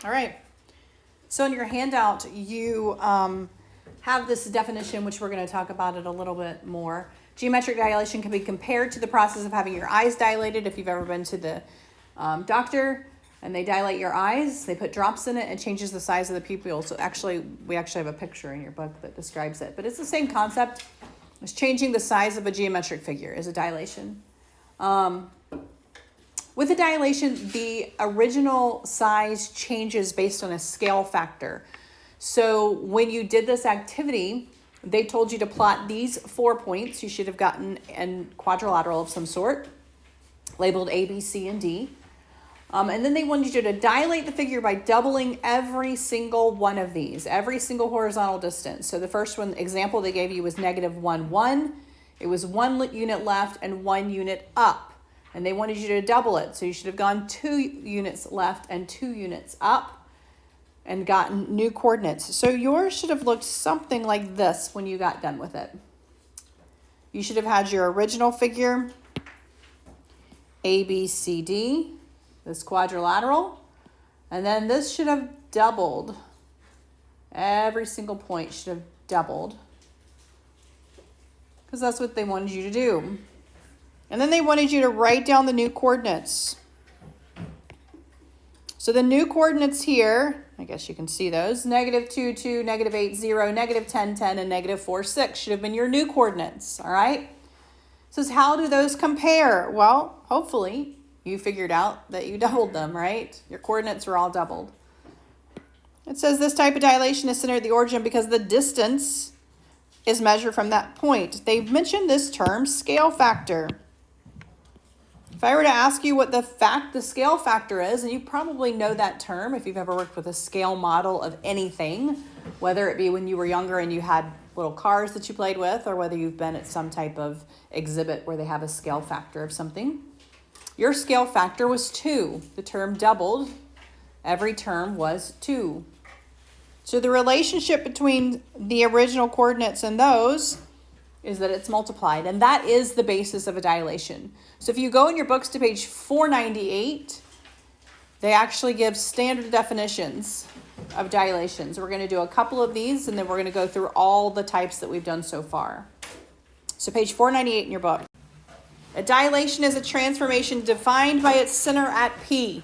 All right. So in your handout, you have this definition, which we're going to talk about it a little bit more. Geometric dilation can be compared to the process of having your eyes dilated. If you've ever been to the doctor and they dilate your eyes, they put drops in it and changes the size of the pupil. So we actually have a picture in your book that describes it. But it's the same concept. It's changing the size of a geometric figure is a dilation. With a dilation, the original size changes based on a scale factor. So when you did this activity, they told you to plot these 4 points. You should have gotten a quadrilateral of some sort, labeled A, B, C, and D. And then they wanted you to dilate the figure by doubling every single one of these, every single horizontal distance. So the first one example they gave you was -1, 1. It was 1 unit left and 1 unit up. And they wanted you to double it. So you should have gone 2 units left and 2 units up and gotten new coordinates. So yours should have looked something like this when you got done with it. You should have had your original figure, A, B, C, D, this quadrilateral. And then this should have doubled. Every single point should have doubled, because that's what they wanted you to do. And then they wanted you to write down the new coordinates. So the new coordinates here, I guess you can see those, -2, 2, -8, 0, -10, 10, and -4, 6 should have been your new coordinates, all right? It says, how do those compare? Well, hopefully you figured out that you doubled them, right? Your coordinates are all doubled. It says this type of dilation is centered at the origin because the distance is measured from that point. They mentioned this term, scale factor. If I were to ask you what the scale factor is, and you probably know that term if you've ever worked with a scale model of anything, whether it be when you were younger and you had little cars that you played with, or whether you've been at some type of exhibit where they have a scale factor of something. Your scale factor was 2. The term doubled. Every term was 2. So the relationship between the original coordinates and those is that it's multiplied, and that is the basis of a dilation. So if you go in your books to page 498, they actually give standard definitions of dilations. We're going to do a couple of these, and then we're going to go through all the types that we've done so far. So page 498 in your book. A dilation is a transformation defined by its center at P.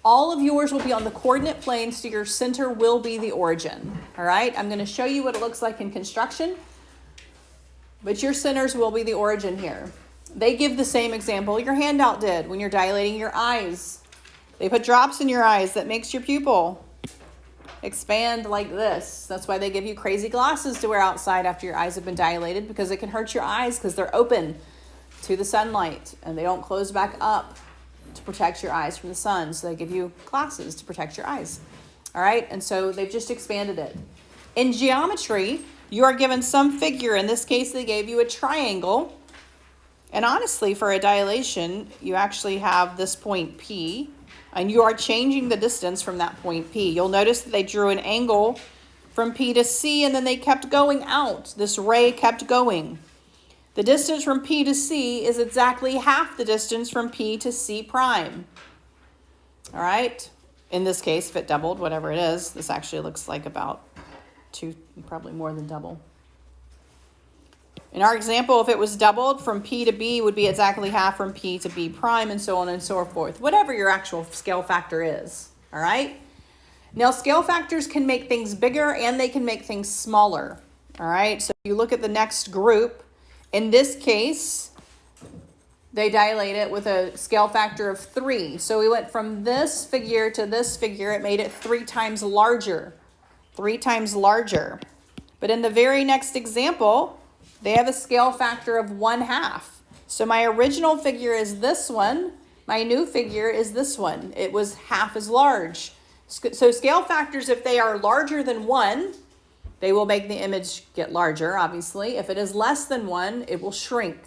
All of yours will be on the coordinate plane, so your center will be the origin. All right, I'm going to show you what it looks like in construction, but your centers will be the origin here. They give the same example your handout did when you're dilating your eyes. They put drops in your eyes that makes your pupil expand like this. That's why they give you crazy glasses to wear outside after your eyes have been dilated, because it can hurt your eyes because they're open to the sunlight and they don't close back up to protect your eyes from the sun. So they give you glasses to protect your eyes. All right, and so they've just expanded it. In geometry, you are given some figure. In this case, they gave you a triangle. And honestly, for a dilation, you actually have this point P, and you are changing the distance from that point P. You'll notice that they drew an angle from P to C, and then they kept going out. This ray kept going. The distance from P to C is exactly half the distance from P to C prime. All right? In this case, if it doubled, whatever it is, this actually looks like about 2, probably more than double. In our example, if it was doubled from P to B, would be exactly half from P to B prime, and so on and so forth. Whatever your actual scale factor is, all right? Now, scale factors can make things bigger and they can make things smaller, all right? So if you look at the next group, in this case, they dilate it with a scale factor of 3. So we went from this figure to this figure. It made it 3 times larger. 3 times larger. But in the very next example, they have a scale factor of 1/2. So my original figure is this one. My new figure is this one. It was half as large. So scale factors, if they are larger than 1, they will make the image get larger, obviously. If it is less than 1, it will shrink.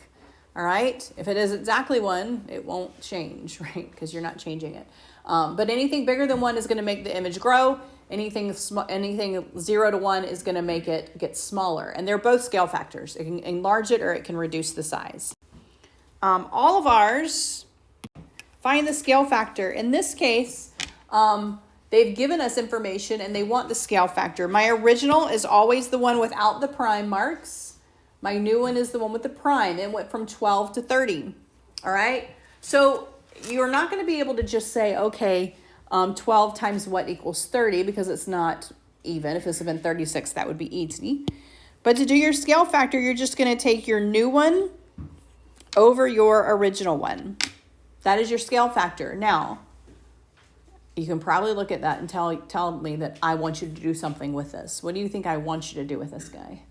All right? If it is exactly 1, it won't change, right? Because you're not changing it. But anything bigger than 1 is going to make the image grow. Anything 0 to 1 is going to make it get smaller. And they're both scale factors. It can enlarge it or it can reduce the size. All of ours find the scale factor. In this case, They've given us information and they want the scale factor. My original is always the one without the prime marks. My new one is the one with the prime. It went from 12 to 30. All right. So you're not going to be able to just say, okay, 12 times what equals 30, because it's not even. If this had been 36, that would be easy. But to do your scale factor, you're just going to take your new one over your original one. That is your scale factor. Now, you can probably look at that and tell me that I want you to do something with this. What do you think I want you to do with this guy?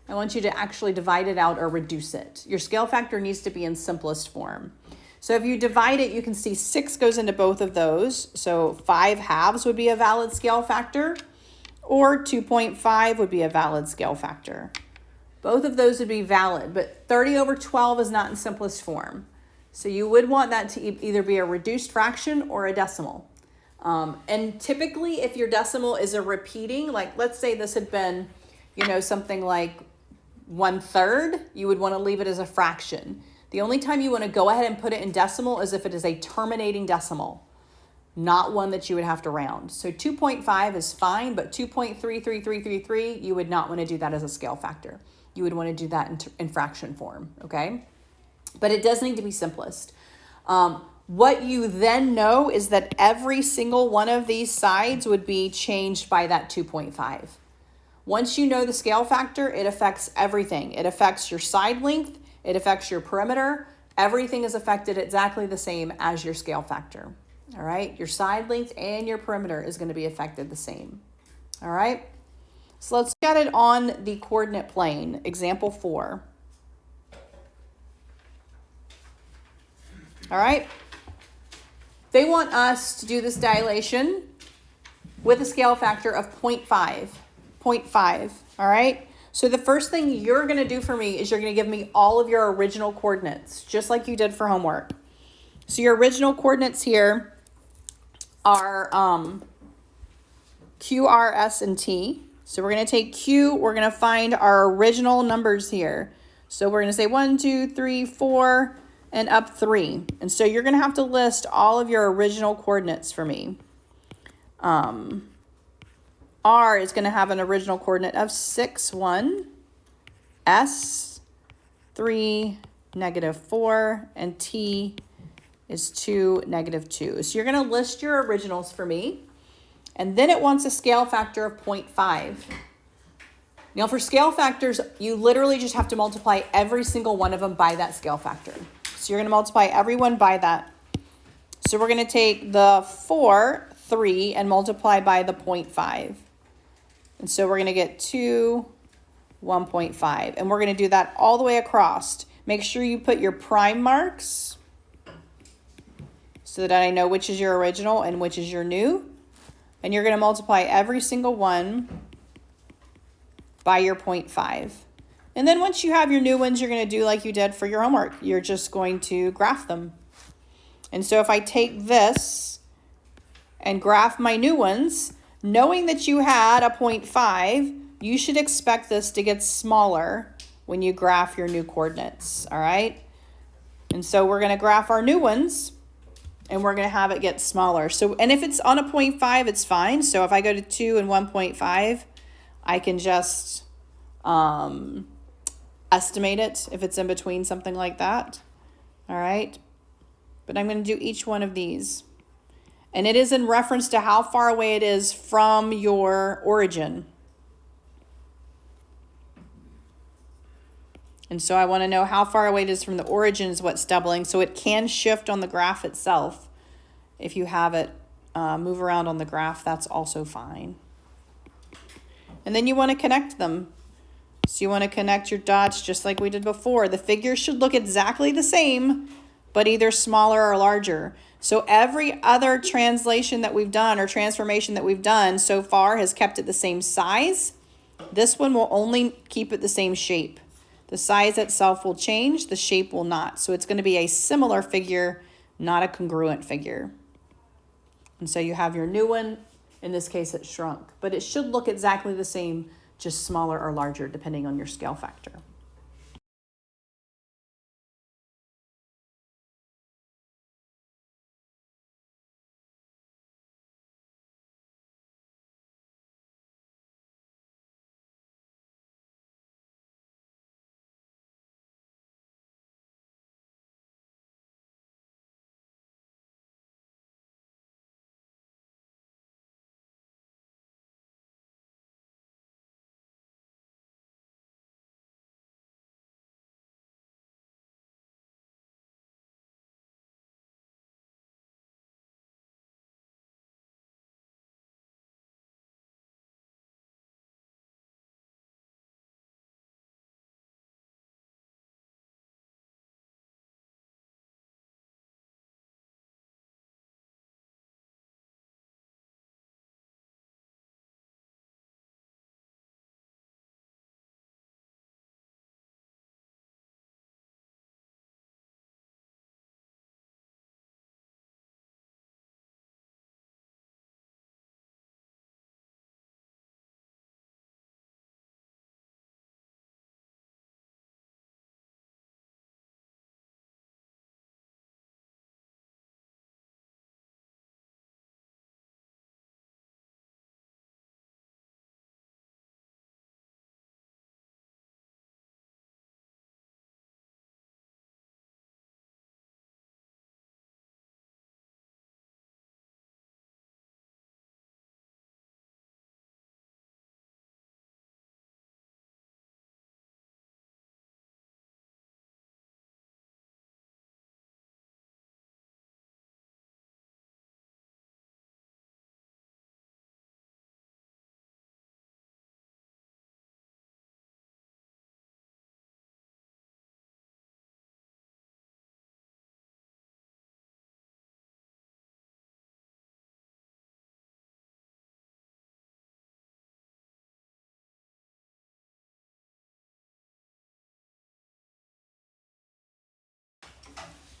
I want you to actually divide it out or reduce it. Your scale factor needs to be in simplest form. So if you divide it, you can see 6 goes into both of those. So 5 halves would be a valid scale factor, or 2.5 would be a valid scale factor. Both of those would be valid, but 30 over 12 is not in simplest form. So you would want that to either be a reduced fraction or a decimal. And typically if your decimal is a repeating, like let's say this had been, something like 1/3, you would want to leave it as a fraction. The only time you want to go ahead and put it in decimal is if it is a terminating decimal, not one that you would have to round. So 2.5 is fine, but 2.33333, you would not want to do that as a scale factor. You would want to do that in fraction form, okay? But it does need to be simplest. What you then know is that every single one of these sides would be changed by that 2.5. Once you know the scale factor, it affects everything. It affects your side length. It affects your perimeter. Everything is affected exactly the same as your scale factor. All right. Your side length and your perimeter is going to be affected the same. All right. So let's look at it on the coordinate plane. Example 4. All right. They want us to do this dilation with a scale factor of 0.5. 0.5. All right. So the first thing you're going to do for me is you're going to give me all of your original coordinates, just like you did for homework. So your original coordinates here are Q, R, S, and T. So we're going to take Q. We're going to find our original numbers here. So we're going to say 1, 2, 3, 4, and up 3. And so you're going to have to list all of your original coordinates for me. R is going to have an original coordinate of 6, 1, S, 3, -4, and T is 2, -2. So you're going to list your originals for me, and then it wants a scale factor of 0.5. Now for scale factors, you literally just have to multiply every single one of them by that scale factor. So you're going to multiply everyone by that. So we're going to take the 4, 3, and multiply by the 0.5. And so we're going to get 2, 1.5. And we're going to do that all the way across. Make sure you put your prime marks so that I know which is your original and which is your new. And you're going to multiply every single one by your 0.5. And then once you have your new ones, you're going to do like you did for your homework. You're just going to graph them. And so if I take this and graph my new ones, knowing that you had a 0.5, you should expect this to get smaller when you graph your new coordinates, all right? And so we're going to graph our new ones, and we're going to have it get smaller. So, and if it's on a 0.5, it's fine. So if I go to 2 and 1.5, I can just estimate it if it's in between, something like that, all right? But I'm going to do each one of these. And it is in reference to how far away it is from your origin. And so I want to know how far away it is from the origin is what's doubling. So it can shift on the graph itself. If you have it move around on the graph, that's also fine. And then you want to connect them. So you want to connect your dots just like we did before. The figures should look exactly the same, but either smaller or larger. So every other translation that we've done or transformation that we've done so far has kept it the same size. This one will only keep it the same shape. The size itself will change, the shape will not. So it's going to be a similar figure, not a congruent figure. And so you have your new one. In this case, it shrunk. But it should look exactly the same, just smaller or larger, depending on your scale factor.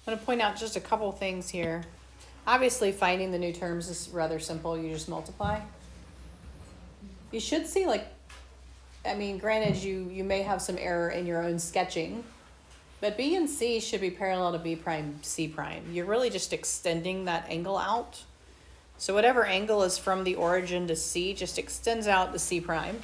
I'm going to point out just a couple things here. Obviously, finding the new terms is rather simple. You just multiply. You should see, like, I mean, granted, you may have some error in your own sketching, but B and C should be parallel to B prime, C prime. You're really just extending that angle out. So whatever angle is from the origin to C just extends out to C prime.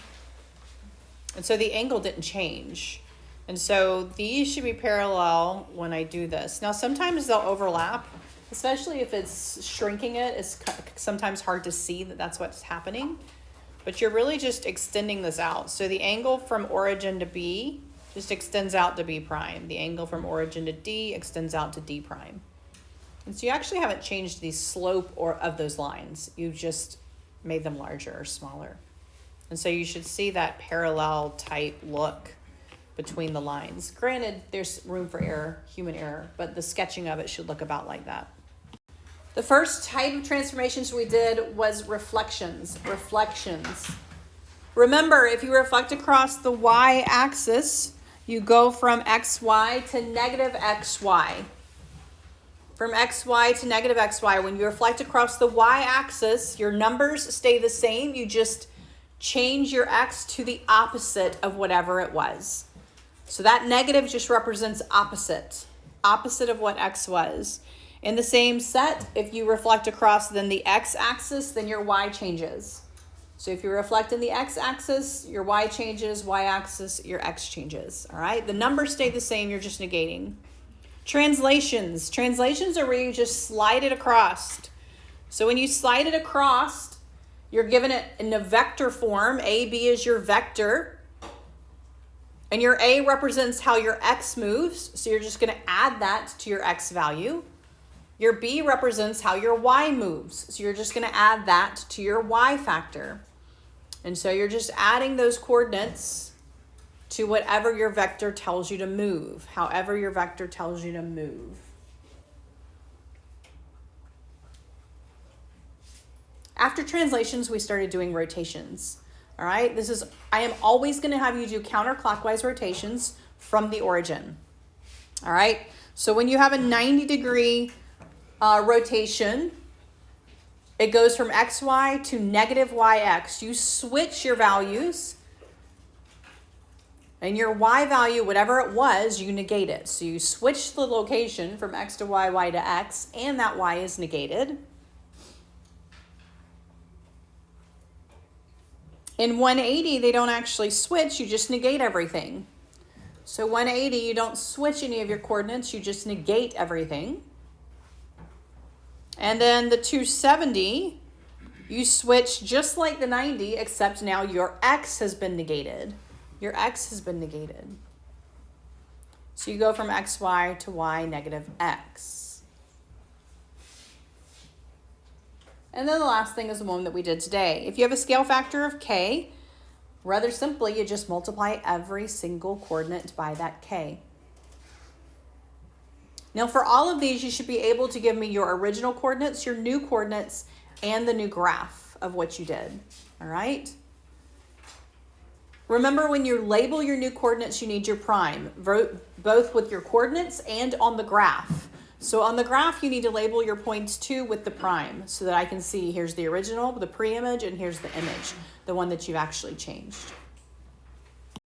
And so the angle didn't change. And so these should be parallel when I do this. Now, sometimes they'll overlap, especially if it's shrinking it. It's sometimes hard to see that that's what's happening. But you're really just extending this out. So the angle from origin to B just extends out to B prime. The angle from origin to D extends out to D prime. And so you actually haven't changed the slope of those lines. You've just made them larger or smaller. And so you should see that parallel type look between the lines. Granted, there's room for error, human error, but the sketching of it should look about like that. The first type of transformations we did was reflections. Remember, if you reflect across the y-axis, you go from xy to negative xy. From xy to negative xy, when you reflect across the y-axis, your numbers stay the same. You just change your x to the opposite of whatever it was. So that negative just represents opposite of what x was. In the same set, if you reflect across then the x-axis, then your y changes. So if you reflect in the x-axis, your y changes, y-axis, your x changes. All right, the numbers stay the same, you're just negating. Translations are where you just slide it across. So when you slide it across, you're given it in a vector form. AB is your vector. And your A represents how your X moves. So you're just going to add that to your X value. Your B represents how your Y moves. So you're just going to add that to your Y factor. And so you're just adding those coordinates to whatever your vector tells you to move, however your vector tells you to move. After translations, we started doing rotations. All right, I am always going to have you do counterclockwise rotations from the origin. All right, so when you have a 90-degree rotation, it goes from xy to negative yx. You switch your values. And your y value, whatever it was, you negate it. So you switch the location from x to y, y to x, and that y is negated. In 180, they don't actually switch, you just negate everything. So 180, you don't switch any of your coordinates, you just negate everything. And then the 270, you switch just like the 90, except now your x has been negated. Your x has been negated. So you go from xy to y negative x. And then the last thing is the one that we did today. If you have a scale factor of k, rather simply, you just multiply every single coordinate by that k. Now for all of these, you should be able to give me your original coordinates, your new coordinates, and the new graph of what you did. All right? Remember, when you label your new coordinates, you need your prime, both with your coordinates and on the graph. So on the graph, you need to label your points too with the prime so that I can see here's the original, the pre-image, and here's the image, the one that you've actually changed.